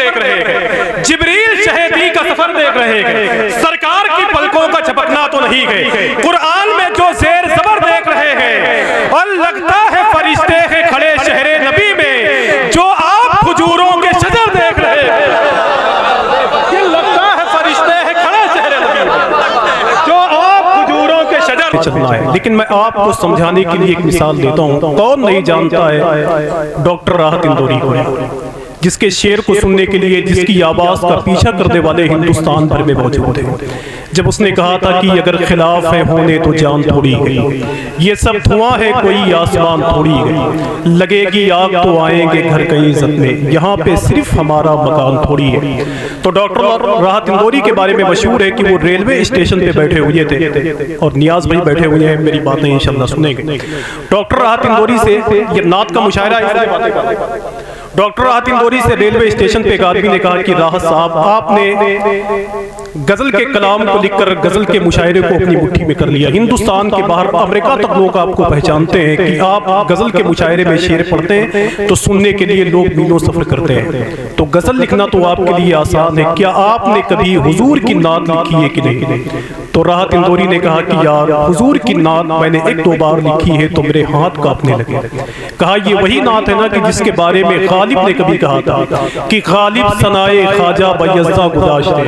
देख रहे हैं, जिब्रील शहदी का सफर देख रहे हैं, सरकार की पलकों का झपकना तो नहीं है। कुरान में जो जेर जबर देख रहे हैं, और लगता है फरिश्ते हैं खड़े शहरे नबी में, जो आप खजूरों के शजर देख रहे हैं। लगता है फरिश्ते हैं खड़े शहरे नबी में, जो आप खजूरों के शजर चलना है। लेकिन मैं आपको समझाने के लिए एक मिसाल देता हूँ। कौन नहीं जानता है डॉक्टर राहत इंदौरी को, जिसके शेर को सुनने के लिए, जिसकी आवाज का पीछा करने वाले हिंदुस्तान भर में मौजूद थे। जब उसने कहा था कि अगर खिलाफ है होने तो जान थोड़ी गई, ये सब धुआं है कोई आसमान थोड़ी गई, लगेगी आग तो आएंगे घर कहीं इज्जत में, यहाँ पे सिर्फ हमारा मकान थोड़ी है। तो डॉक्टर राहत इंदौरी के बारे में मशहूर है कि वो रेलवे स्टेशन पे बैठे हुए थे, और नियाज भाई बैठे हुए हैं, मेरी बातें इंशाल्लाह सुनेंगे। डॉक्टर राहत इंदौरी से ये नात का मुशायरा है। डॉक्टर राहत इंदौरी से रेलवे स्टेशन पे एक आदमी ने कहा कि राहत साहब, आपने गजल के कलाम को लिखकर गजल के मुशायरे को अपनी मुट्ठी में कर लिया। हिंदुस्तान के बाहर अमेरिका तक लोग आपको पहचानते हैं कि आप गजल के मुशायरे में शेर पढ़ते हैं तो सुनने के लिए लोग मीलों सफर करते हैं। तो गजल लिखना तो आपके लिए आसान है, क्या आपने कभी हुजूर की नात लिखी है कि नहीं? तो राहत इंदौरी ने कहा कि यार, हुजूर की नात मैंने 1-2 बार लिखी है तो मेरे हाथ कांपने लगे। कहा ये वही नात है ना कि जिसके बारे में गालिब ने कभी कहा था कि गालिब सनाए ख्वाजा बयज़्ज़ा गुज़ाश्ते,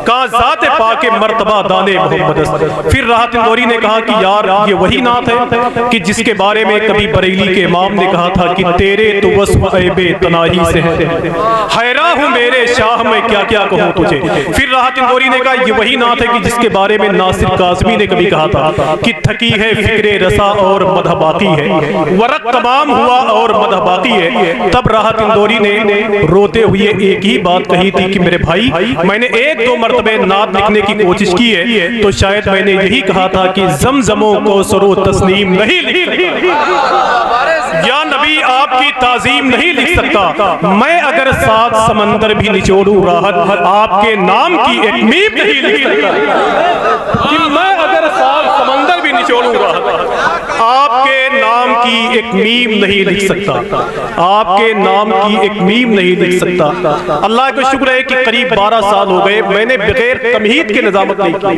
कहा ज़ाते पाके मर्तबा दाने मोहम्मद। फिर राहत इंदौरी ने कहा कि यार ये वही नात है कि जिसके बारे में कभी बरेली के इमाम ने कहा था कि तेरे तो वस्फ़ ऐबे तनाही से है, हैरा हूँ मेरे शाह मैं क्या क्या कहूँ तुझे। फिर राहत इंदौरी ने कहा ये वही नात है कि जिसके बारे में नासिर काज़मी ने कभी कहा था कि थकी है फिक्रे रसा और मदह बाकी है, वरक तमाम हुआ और मदह बाकी है। तब राहत इंदौरी ने रोते हुए एक ही बात कही थी कि मेरे भाई, मैंने 1-2 मरतबे नात लिखने की कोशिश की है तो शायद मैंने यही कहा था कि ज़मज़मों को सरो तस्नीम नहीं लिख, या नबी आपकी ताज़ीम नहीं लिख सकता। मैं अगर 7 समंदर भी निचोड़ूं राहत, आपके नाम की एक मीम नहीं लिख सकता। कि मैं अगर 7 समंदर भी निचोड़ूं राहत, आपके नाम की एक मीम नहीं लिख सकता, आपके नाम की एक मीम नहीं लिख सकता। अल्लाह का शुक्र है कि करीब 12 साल हो गए, मैंने बगैर तमहीद के निजामत नहीं की,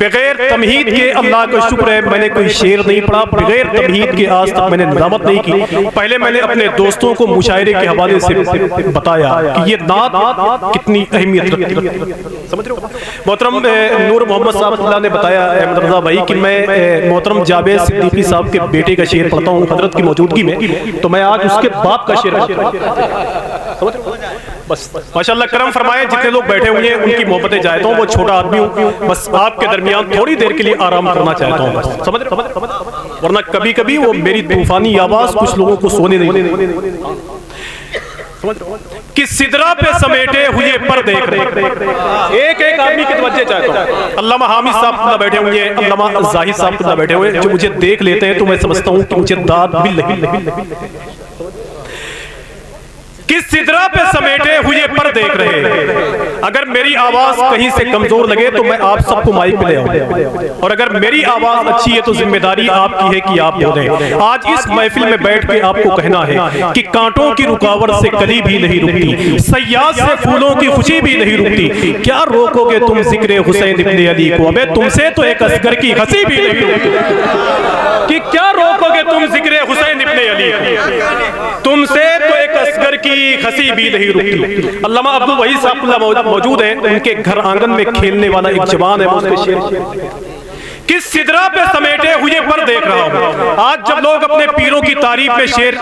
बगैर तमहीद के अल्लाह का शुक्र है मैंने कोई शेर नहीं पढ़ा, बगैर तमहीद के आज तक मैंने निजामत नहीं की। पहले मैंने अपने दोस्तों को मुशायरे के हवाले से बताया कि ये नात कितनी अहमियत रखती है, समझ रहे हो। मोहतरम नूर मोहम्मद साहब ने बताया अहमद रजा भाई कि मैं मोहतरम जावेद सिद्दीकी साहब के बेटे का शेर पढ़ता हूँ हजरत की मौजूदगी में, तो मैं आज उसके बाप का शेर समझ बस माशाल्लाह करम फरमाए। जितने लोग बैठे हुए हैं उनकी मोहब्बतें चाहता हूँ, वो छोटा आदमी हूँ, बस आपके दरमियान थोड़ी देर के लिए आराम करना चाहता हूँ, बस समझ रहे। वरना कभी कभी वो मेरी तूफानी आवाज कुछ लोगों को सोने नहीं। कि सिदरा पे समेटे हुए पर देख रहे एक आदमी की तवज्जो चाहता हूँ। अल्लामा हामिद साहब बैठे हुए हैं, अल्लामा जाहिद साहब बैठे हुए, जो मुझे देख लेते हैं तो मैं समझता हूँ कि मुझे दाद भी लगी। किस सिदरा पे समेटे हुए पर देख रहे हैं। अगर मेरी आवाज कहीं से कमजोर लगे तो मैं आप सबको माइक पे ले आऊं, और अगर मेरी आवाज अच्छी है तो जिम्मेदारी आपकी है कि आप बोलें। आज इस महफिल में बैठ के आपको कहना है कि कांटों की रुकावट से कली भी नहीं रुकती, सयाद से फूलों की खुशी भी नहीं रुकती, क्या रोकोगे तुम जिक्र हुसैन इब्ने अली को, अबे तुमसे तो एक असगर की हंसी भी नहीं रुकती। कि क्या रोकोगे तुम जिक्र हुसैन इब्ने अली, तुमसे तो एक असगर की हंसी भी नहीं रुकती। अल्लामा अब्दुल वहीद साहब मौजूद है, उनके घर आंगन में खेलने वाला एक जवान है, उसके शेर किस सिदरा पे समेटे हुए पर देख रहा हूँ। आज जब लोग अपने पीरों की तारीफ में शेर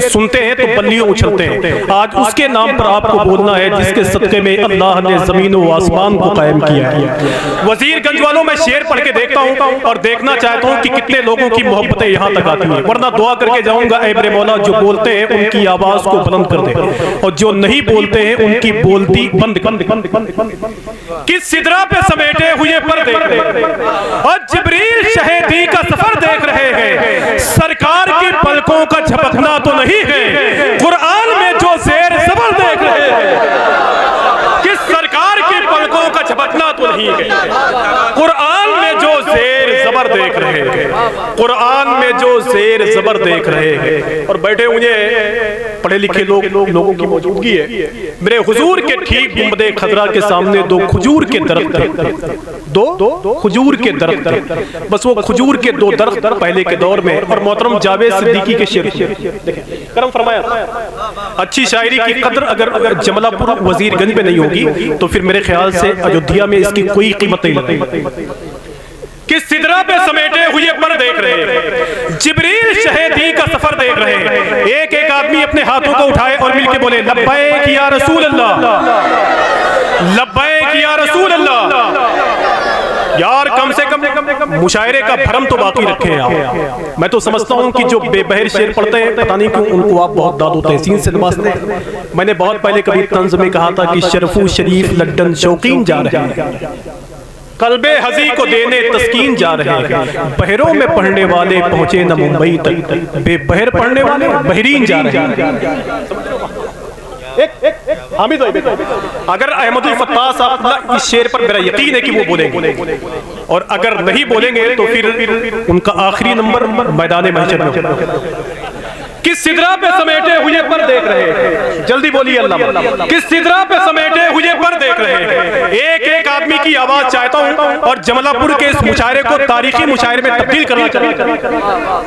सुनते हैं तो बल्लियों उछलते हैं। आज उसके नाम पर आपको बोलना है जिसके सदके में अल्लाह ने जमीन व आसमान को कायम किया है। वजीरगंज वालों में शेर पढ़ के देखता हूँ और देखना चाहता हूँ कि कितने लोगों की मोहब्बतें यहाँ तक आती हैं, वरना दुआ करके जाऊंगा ऐ मेरे मौला जो बोलते हैं उनकी आवाज को बुलंद कर दे, और जो नहीं बोलते हैं उनकी बोलती बंद कर। किस सिदरा पे समेटे हुए पर देख रहे हैं, जिब्रील शहदी का सफर देख रहे हैं, सरकार की पलकों का झपकना तो नहीं है, कुरान में जो जेर जबर देख रहे हैं। किस सरकार की पलकों का झपकना तो नहीं है, कुरान में जो जेर जबर देख रहे हैं, कुरान में जो जेर जबर देख रहे हैं। और बैठे हुए पढ़े लिखे लोगों की मौजूदगी है। मेरे हुजूर के ठीक गुंबदे खजरा के सामने दो खजूर के दरख्त थे, दो खजूर के दरख्त थे। बस वो खजूर के दो दरख्त पहले के दौर में, और मोहतरम जावेद सिद्दीकी के शेर करम फरमाया। अच्छी शायरी की कदर अगर जमलापुर वजीरगंज में नहीं होगी तो फिर मेरे ख्याल से अयोध्या में इसकी कोई कीमत नहीं लगती। किस सिदरा पे समेटे हुए पर देख रहे हैं, जिब्रील शहीदी का सफर देख रहे हैं। एक एक आदमी अपने हाथों को उठाए और मिलके बोले लब्बैक या रसूल अल्लाह, लब्बैक या रसूल अल्लाह। यार कम से कम मुशायरे का भरम तो बाकी रखे हैं आप। मैं तो समझता हूँ कि जो बेबहर शेर पढ़ते हैं पता नहीं क्यों उनको आप बहुत दादो तहसीन से नवाजते हैं। मैंने बहुत पहले कभी तंज में कहा था कि शरफू शरीफ लड्डन शौकीन जा रहे हैं, कल्बे हजी को देने तस्कीन जा रहे हैं। बहरों में पढ़ने वाले पहुंचे न मुंबई तक, बेबहर पढ़ने वाले बहरीन जा रहे हैं। अगर अहमदुल फत्ताह साहब इस शेर पर मेरा यकीन है कि वो बोलेंगे, और अगर नहीं बोलेंगे तो फिर उनका आखिरी नंबर मैदान महशर में होगा। किस सिदरा पे समेटे हुए पर देख रहे हैं, जल्दी बोलिए अल्लाह। किस सिदरा पे समेटे हुए पर देख रहे हैं। एक एक आदमी की आवाज चाहता हूं और जमलापुर के इस मुशायरे को तारीखी मुशायरे में तब्दील करना चाहिए।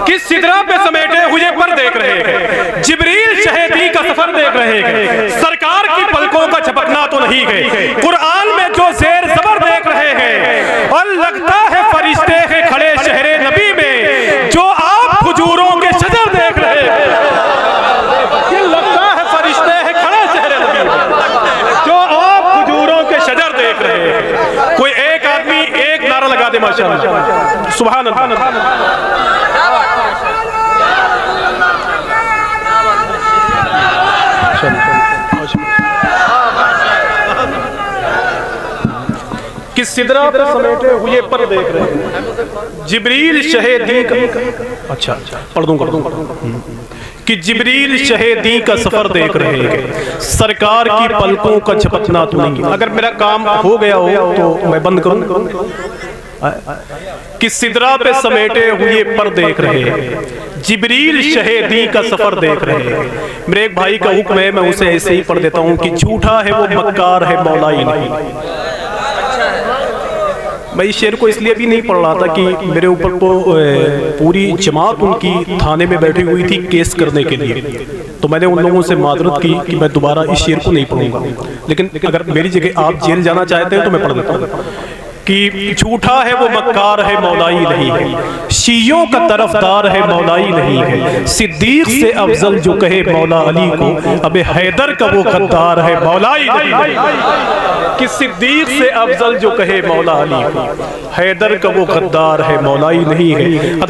किस सिदरा पे समेटे हुए पर देख रहे हैं, जिब्रील शहीदी का सफर देख रहे हैं। सरकार की पलकों का झपकना तो नहीं है, कुरान में जो जेर जबर देख रहे हैं। और लगता है फरिश्ते हैं खड़े शहरे नबी में, जो आप खजूरों के शजर देख रहे हैं। कोई एक आदमी एक नारा लगा दे माशाअल्लाह, सुभान अल्लाह। किस सिदरा पर समेटे हुए पर देख रहे हैं, जिब्रील शहीदी का, अच्छा पढ़ दूं कि जिब्रील शहीदी का सफर देख रहे हैं। सरकार की पलकों का झपकना तो नहीं। अगर मेरा काम हो गया हो तो मैं बंद करूं। कि सिदरा पे समेटे हुए पर देख रहे हैं, जिब्रील शहीदी का सफर देख रहे हैं। मेरे एक भाई का हुक्म है, मैं उसे ऐसे ही पढ़ देता हूं कि झूठा है वो मक्कार है मौला ही नहीं। मैं इस शेर को इसलिए भी नहीं पढ़ रहा था कि मेरे ऊपर तो पूरी जमात उनकी थाने में बैठी हुई थी केस करने के लिए, तो मैंने उन लोगों से माजरत की कि मैं दोबारा इस शेर को नहीं पढ़ूंगा। लेकिन अगर मेरी जगह आप जेल जाना चाहते हैं तो मैं पढ़ देता हूँ कि झूठा है वो मक्कार है मौलाई नहीं है, शियों का तरफदार है मौलाई नहीं है। सिद्दीक से अफजल जो कहे मौला अली को, अबे हैदर का वो गद्दार है मौलाई नहीं है। कि सिद्दीक से अफजल जो कहे मौला अली को, हैदर का वो गद्दार है मौलाई नहीं है।